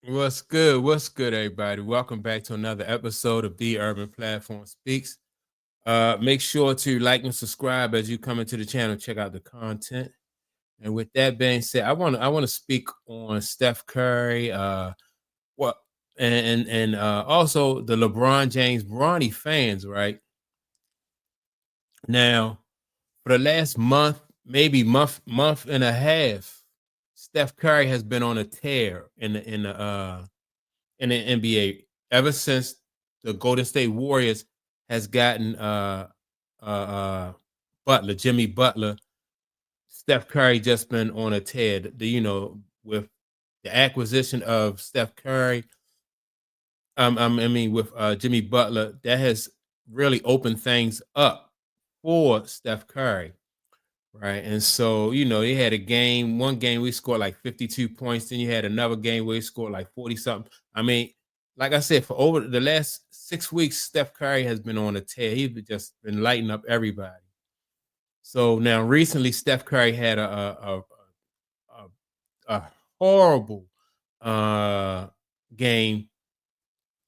What's good? What's good, everybody? Welcome back to another episode of The Urban Platform Speaks. Make sure to like and subscribe as you come into the channel. Check out the content. And with that being said, I want to speak on Steph Curry. What and also the LeBron James Bronny fans. Right now, for the last month, maybe month and a half, Steph Curry has been on a tear in the NBA ever since the Golden State Warriors has gotten Butler, Jimmy Butler. Steph Curry just been on a tear. With the acquisition of Steph Curry, I mean with Jimmy Butler, that has really opened things up for Steph Curry. Right. And so, he had one game we scored like 52 points. Then you had another game where he scored like 40 something. I mean, like I said, for over the last 6 weeks, Steph Curry has been on a tear. He's just been lighting up everybody. So now recently, Steph Curry had a horrible game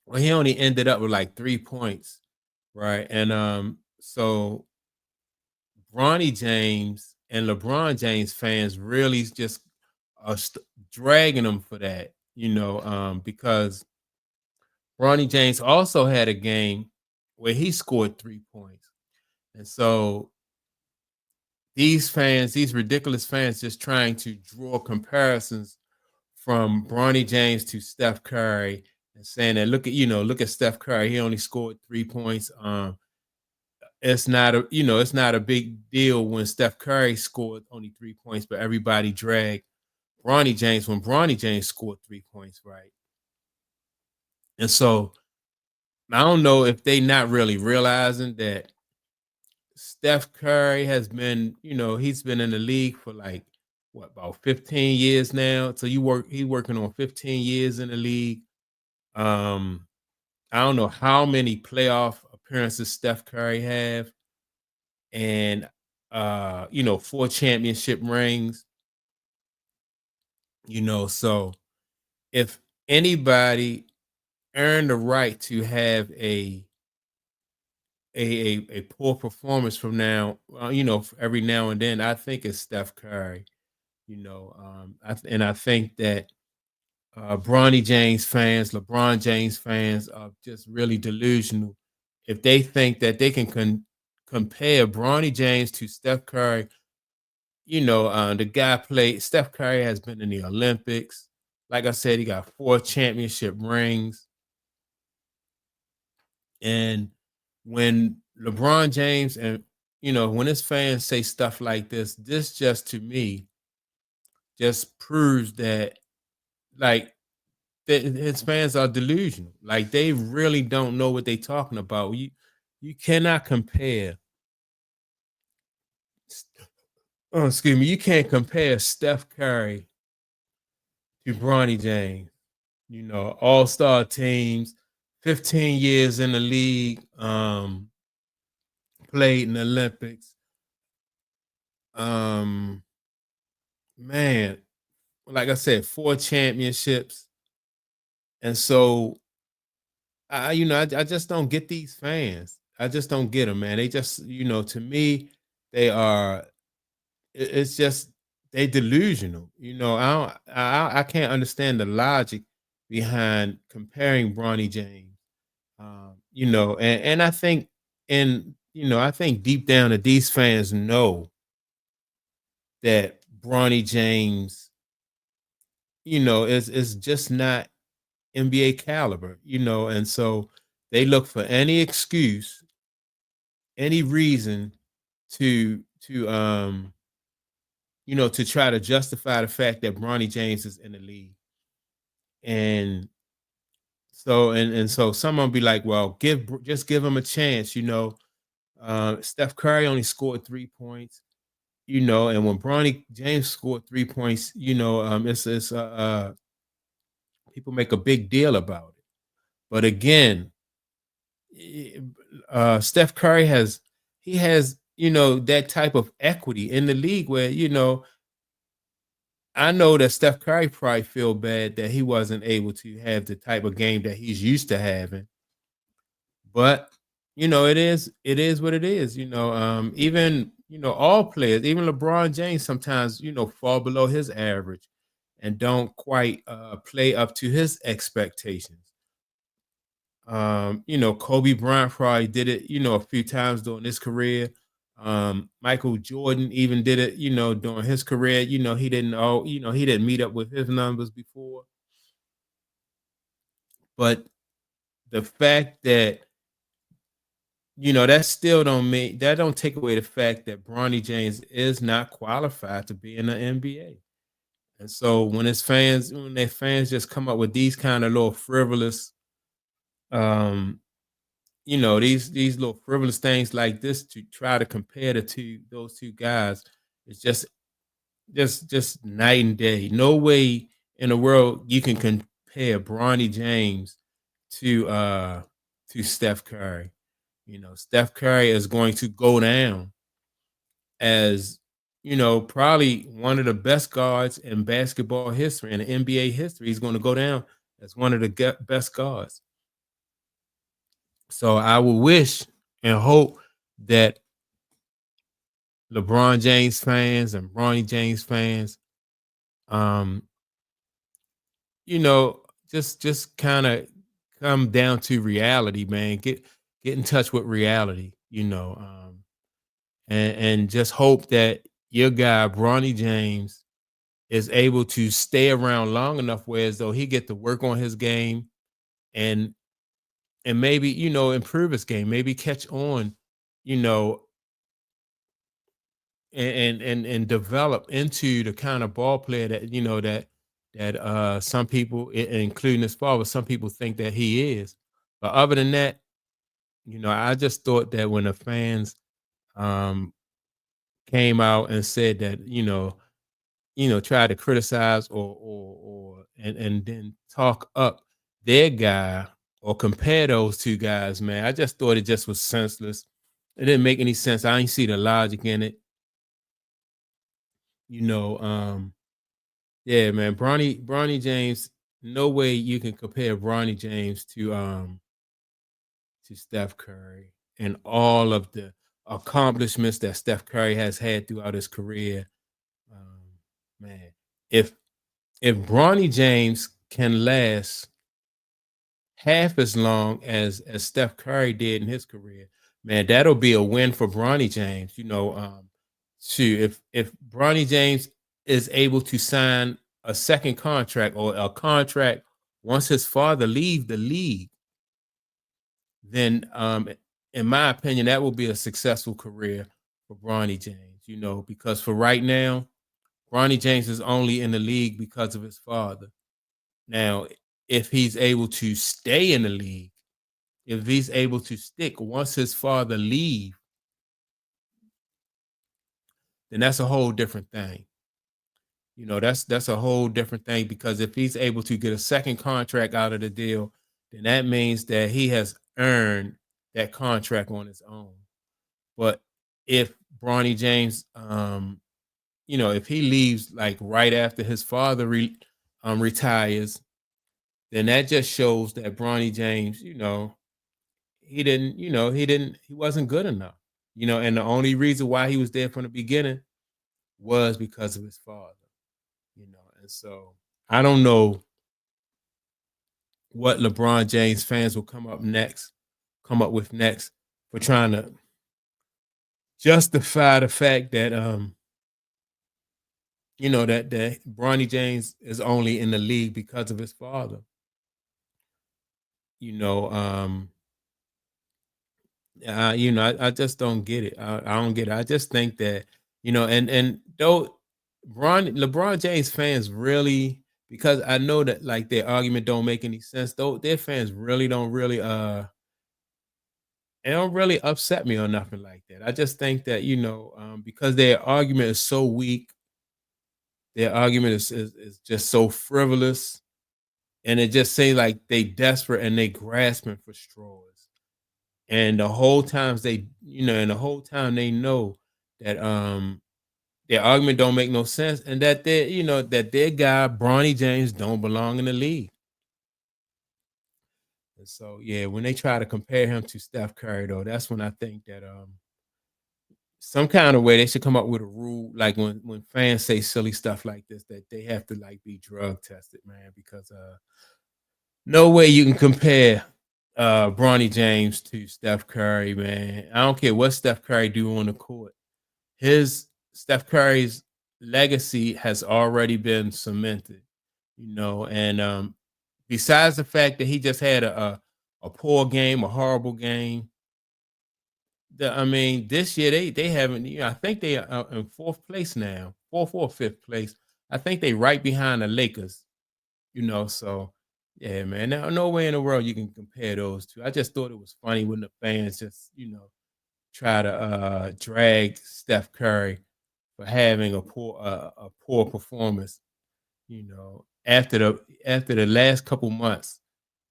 where he only ended up with like 3 points. Right. And so Bronny James and LeBron James fans really just are dragging him for that, because Bronny James also had a game where he scored 3 points. And so these ridiculous fans, just trying to draw comparisons from Bronny James to Steph Curry and saying that look at Steph Curry, he only scored 3 points. It's not a big deal when Steph Curry scored only 3 points, but everybody dragged Bronny James when Bronny James scored 3 points, right? And so I don't know if they not really realizing that Steph Curry has been, he's been in the league for like what, about 15 years now. So he's working on 15 years in the league. Um, I don't know how many playoff appearances Steph Curry have, and 4 championship rings. So if anybody earned the right to have a poor performance from now, every now and then, I think it's Steph Curry. I think that Bronny James fans, LeBron James fans are just really delusional if they think that they can compare Bronny James to Steph Curry. The guy played. Steph Curry has been in the Olympics. Like I said, he got 4 championship rings. And when LeBron James and when his fans say stuff like this just to me just proves that, like, that his fans are delusional. Like, they really don't know what they're talking about. You cannot compare. Oh, excuse me. You can't compare Steph Curry to Bronny James. All-star teams, 15 years in the league, played in the Olympics. Um, man, like I said, 4 championships. And so I just don't get these fans. I just don't get them, man. They just, to me, they are. It's just they delusional. I can't understand the logic behind comparing Bronny James. And I think, I think deep down that these fans know that Bronny James, is just not NBA caliber, and so they look for any excuse, any reason to try to justify the fact that Bronny James is in the league. And so someone be like, well, just give him a chance. Steph Curry only scored 3 points, and when Bronny James scored 3 points, it's people make a big deal about it. But again, Steph Curry has that type of equity in the league where I know that Steph Curry probably feel bad that he wasn't able to have the type of game that he's used to having. But it is what it is. Even all players, even LeBron James, sometimes fall below his average and don't quite play up to his expectations. Kobe Bryant probably did it, a few times during his career. Michael Jordan even did it, during his career. He didn't meet up with his numbers before. But the fact that that still don't take away the fact that Bronny James is not qualified to be in the NBA. And so when their fans just come up with these kind of little frivolous, um, these little frivolous things like this to try to compare those two guys, it's just night and day. No way in the world you can compare Bronny James to Steph Curry. Steph Curry is going to go down as probably one of the best guards in basketball history and NBA history. He's going to go down as one of the best guards. So I would wish and hope that LeBron James fans and Bronny James fans, um, you know, just kind of come down to reality, man. Get in touch with reality, and just hope that your guy Bronny James is able to stay around long enough where as though he get to work on his game and maybe improve his game, maybe catch on, you know, and develop into the kind of ball player that some people, including his father, some people think that he is. But other than that, I just thought that when the fans um came out and said that, try to criticize or and then talk up their guy or compare those two guys, man. I just thought it just was senseless. It didn't make any sense. I didn't see the logic in it. You know, yeah, man. Bronny James, no way you can compare Bronny James to Steph Curry and all of the accomplishments that Steph Curry has had throughout his career. Um, Man, if Bronny James can last half as long as Steph Curry did in his career, man, that'll be a win for Bronny James. Shoot, if Bronny James is able to sign a second contract or a contract once his father leave the league, then in my opinion, that will be a successful career for Bronny James. Because for right now, Bronny James is only in the league because of his father. Now, if he's able to stay in the league, if he's able to stick once his father leave, then that's a whole different thing. That's a whole different thing because if he's able to get a second contract out of the deal, then that means that he has earned that contract on his own. But if Bronny James, if he leaves like right after his father retires, then that just shows that Bronny James, he wasn't good enough. And the only reason why he was there from the beginning was because of his father. And so I don't know what LeBron James fans will come up with next for trying to justify the fact that that Bronny James is only in the league because of his father. You know, I just don't get it. I don't get it. I just think that and though LeBron James fans really, because I know that like their argument don't make any sense. Though their fans really don't really it don't really upset me or nothing like that. I just think that because their argument is so weak, their argument is just so frivolous, and it just seems like they desperate and they grasping for straws. And the whole time they know that their argument don't make no sense, and that that their guy Bronny James don't belong in the league. And so yeah, when they try to compare him to Steph Curry, though, that's when I think that some kind of way they should come up with a rule, like when fans say silly stuff like this, that they have to like be drug tested, man, because no way you can compare Bronny James to Steph Curry, man. I don't care what Steph Curry do on the court. His Steph Curry's legacy has already been cemented, and besides the fact that he just had a poor game, a horrible game. I mean, this year they haven't. I think they are in fourth place now, fourth or fifth place. I think they right behind the Lakers. So yeah, man. Now, no way in the world you can compare those two. I just thought it was funny when the fans just try to drag Steph Curry for having a poor performance. After the last couple months,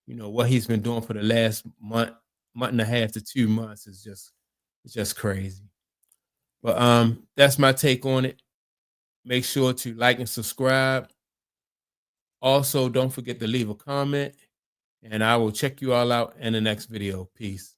what he's been doing for the last month and a half to 2 months is just it's just crazy. But that's my take on it. Make sure to like and subscribe. Also, don't forget to leave a comment, and I will check you all out in the next video. Peace.